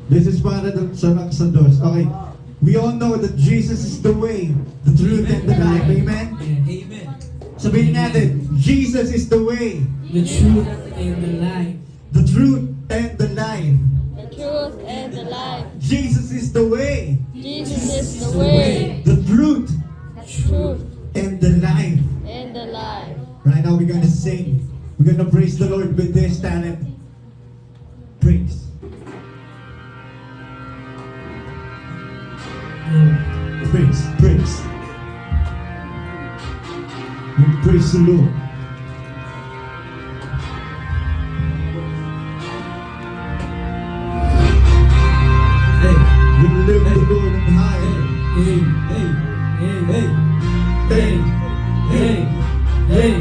This is para sa dos. Okay. We all know that Jesus is the way, the truth, and the life. Amen? Amen. Sabihin natin, Jesus is the way, The truth and the life. the truth, and the life. The truth and the life. Jesus is the way, Jesus is the way, the truth, the truth, and the life. and the life. Right now we're gonna sing. We're gonna praise the Lord with this talent. Praise. Praise, praise. We praise the Lord. Hey, We lift the Lord on high. hey, hey, hey, hey, hey, hey,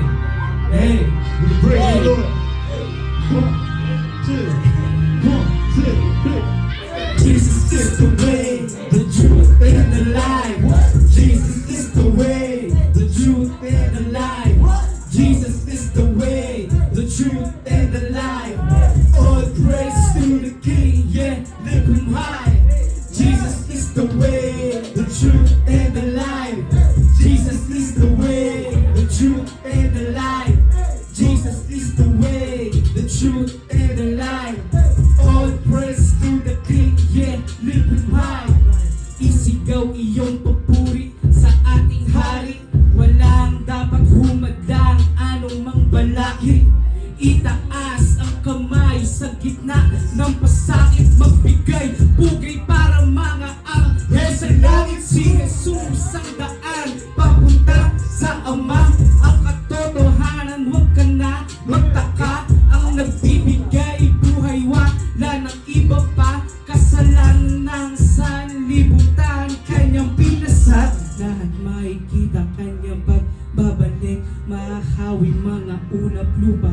hey. We praise the Lord. 1, 2, 1, 2, 3. Jesus is the way, the truth, and the life. Jesus is the way, the truth, and the life. Jesus is the way, the truth, and the life. All praise to the King, yeah, lift him high. Jesus is the way, the truth, and the life. Jesus is the way, the truth, and the life. Jesus is the way, the truth, and the life. All praise to the King, yeah, lift him high. Isigaw iyong papuri sa ating hari. Walang dapat humadang anumang balaki. Itaas ang kamay sa gitna ng pasakit. Magbigay pugay para mga anghel sa langit. Si Jesus ang daan papunta sa Ama. Ang katotohanan, huwag ka na magtaka. Ang nagbibigay buhay, wala ng iba pa. Kasalanan ng sanlibutan, kanyang pinasat. Lahat makikita kanyang pagbabalik. Mahahawi mga ulap lupa.